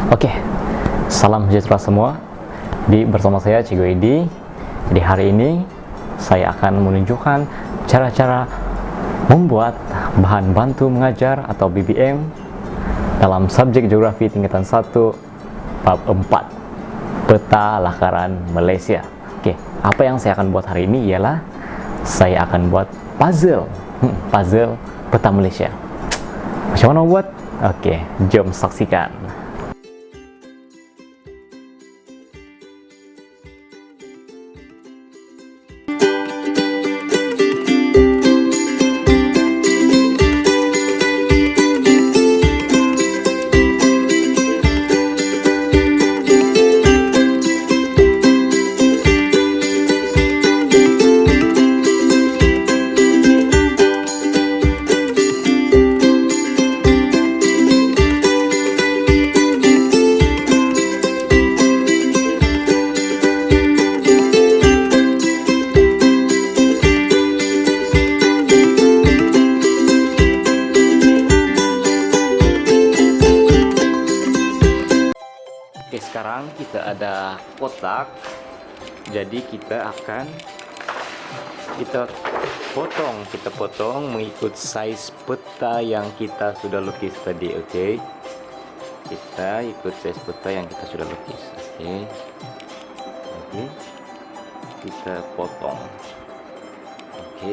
Oke, salam sejahtera semua. Bersama saya Cikgu Edi. Jadi hari ini saya akan menunjukkan cara-cara membuat bahan bantu mengajar atau BBM dalam subjek Geografi Tingkatan 1 bab 4 Peta Lakaran Malaysia. Oke, apa yang saya akan buat hari ini ialah saya akan buat puzzle Peta Malaysia. Macam mana buat? Oke, jom saksikan. Oke, sekarang kita ada kotak, jadi kita potong mengikut saiz peta yang kita sudah lukis tadi. Oke, kita ikut saiz peta yang kita sudah lukis. Oke, kita potong. Oke.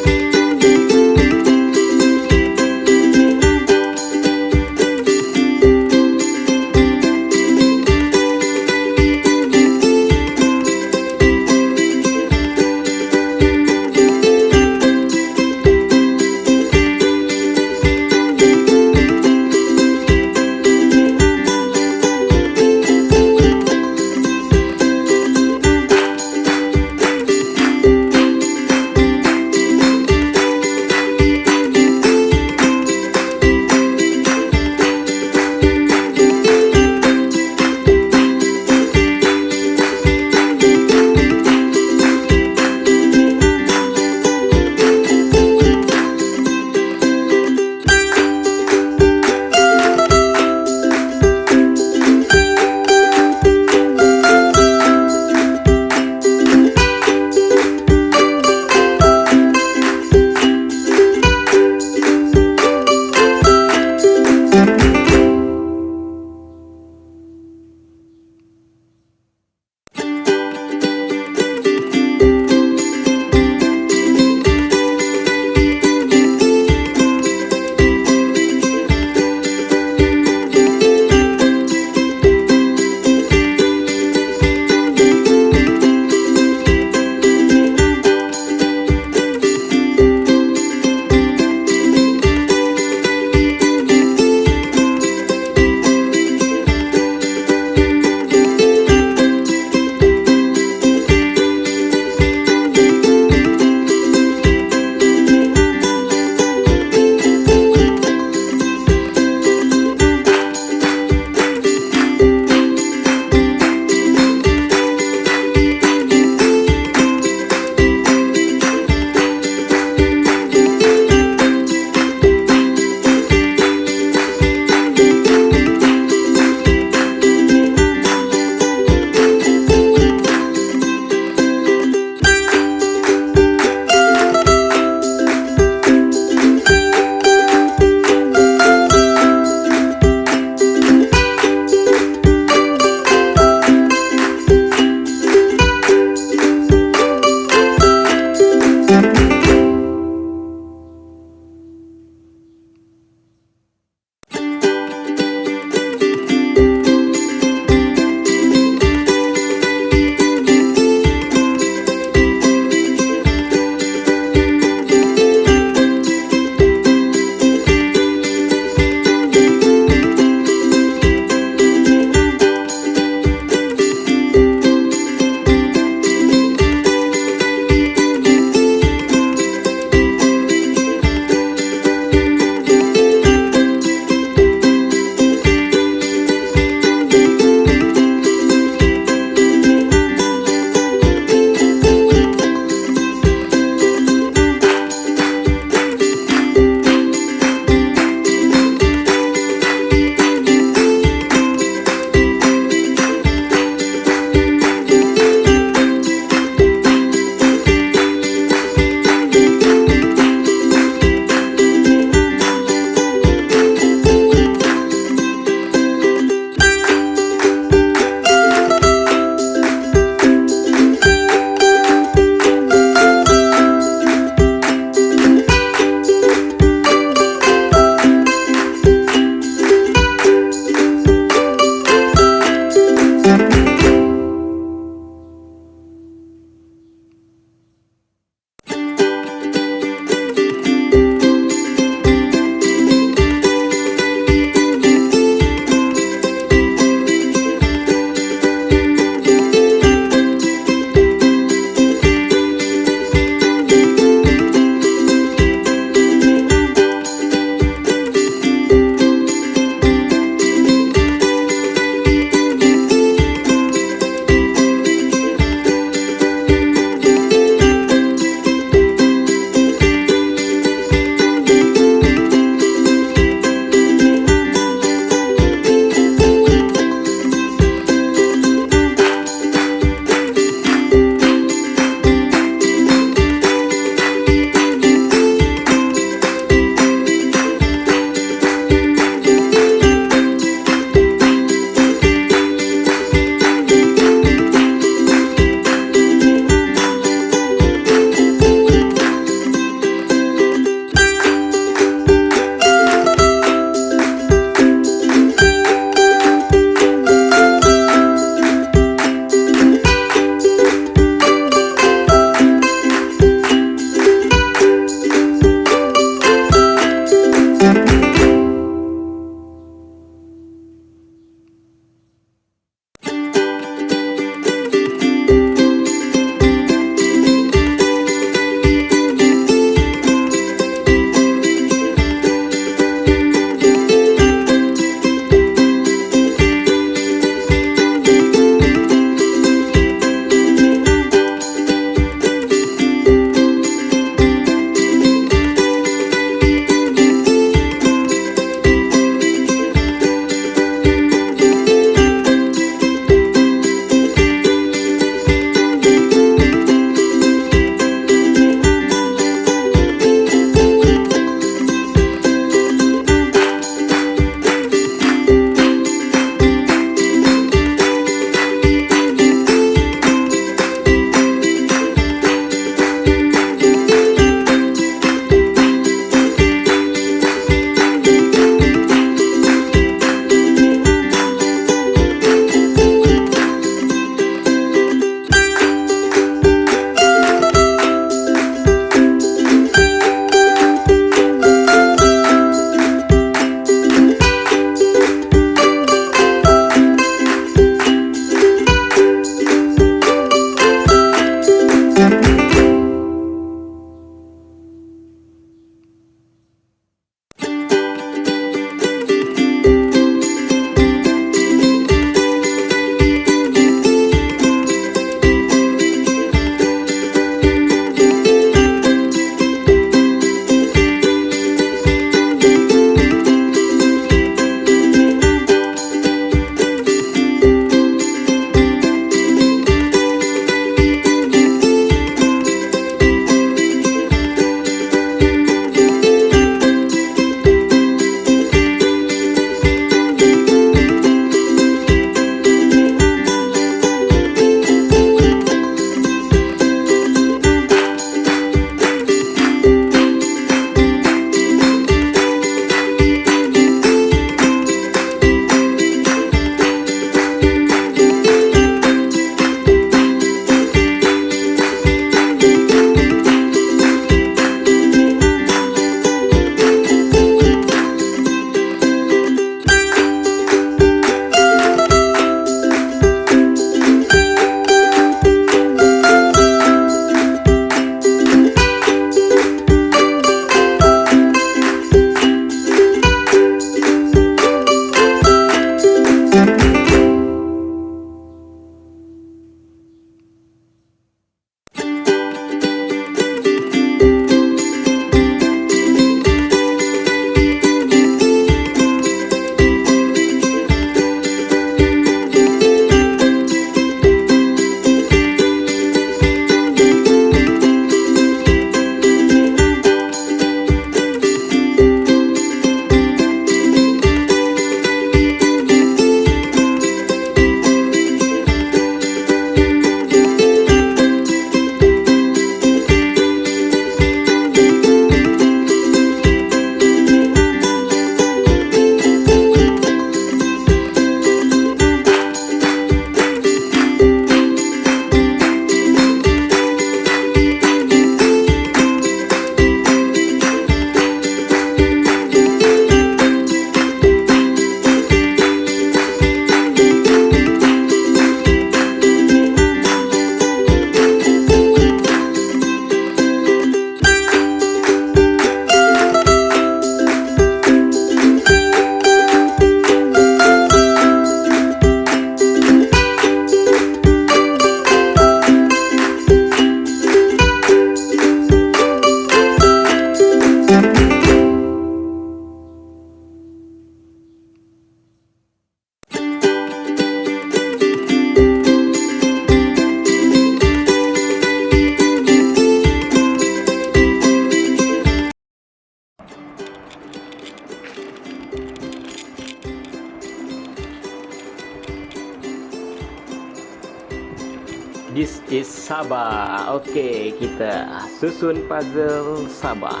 This is Sabah. Oke, kita susun puzzle Sabah.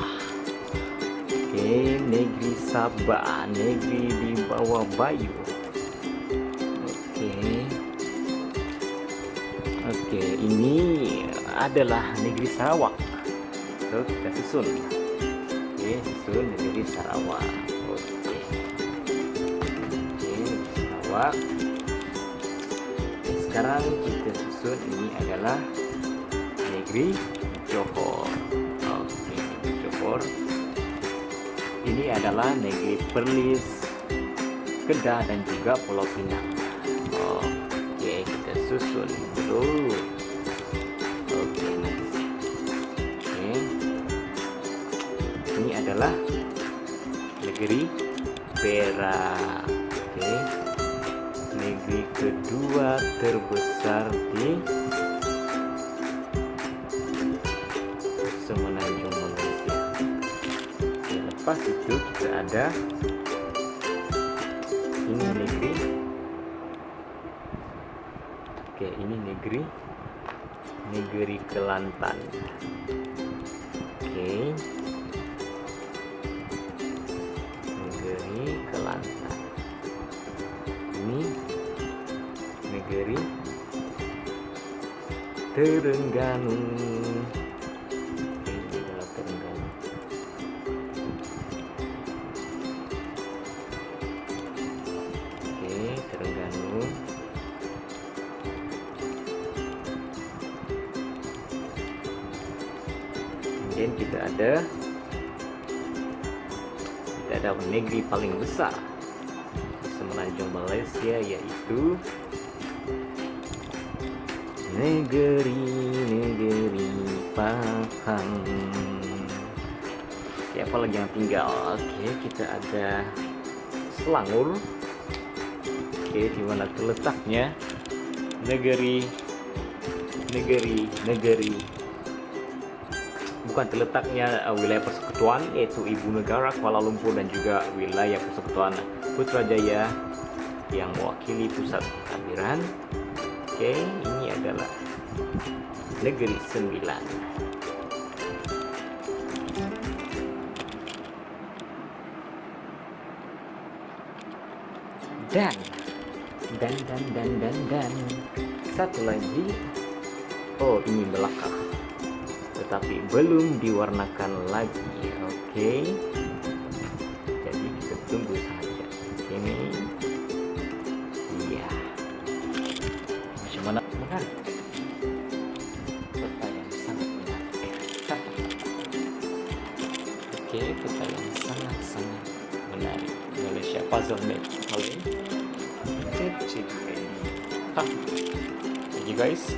Oke, negeri Sabah, negeri di bawah Bayu. Oke, ini adalah negeri Sarawak. So, kita susun. Oke, susun negeri Sarawak. Oke, negeri Sarawak. Sekarang kita susun, ini adalah negeri Johor. Oke, negeri Johor. Ini adalah negeri Perlis, Kedah dan juga Pulau Pinang. Oke, kita susun dulu. Oke, nice. Oke, ini adalah negeri Perak. Oke, negeri kedua terbesar di semenanjung Malaysia. Oke, lepas itu kita ada ini negeri. Oke, ini negeri Kelantan. Oke, negeri Kelantan. Ini negeri Terengganu. Oke, ini adalah Terengganu. Oke, Terengganu. Kemudian kita ada negeri paling besar di semenanjung Malaysia, yaitu negeri Pahang. Oke, apa lagi yang tinggal? Oke, kita ada Selangor. Oke, di mana terletaknya bukan terletaknya wilayah persekutuan, yaitu ibu negara Kuala Lumpur, dan juga wilayah persekutuan Putrajaya yang mewakili pusat pentadbiran. Oke, ini adalah negeri Sembilan. Dan satu lagi, oh, ini Melaka, tetapi belum diwarnakan lagi. Oke, jadi kita tunggu saja. Ini iya, macam mana? Menarik, peta yang sangat menarik. Oke, peta yang sangat menarik. Malaysia puzzle map kali ini. Thank you guys.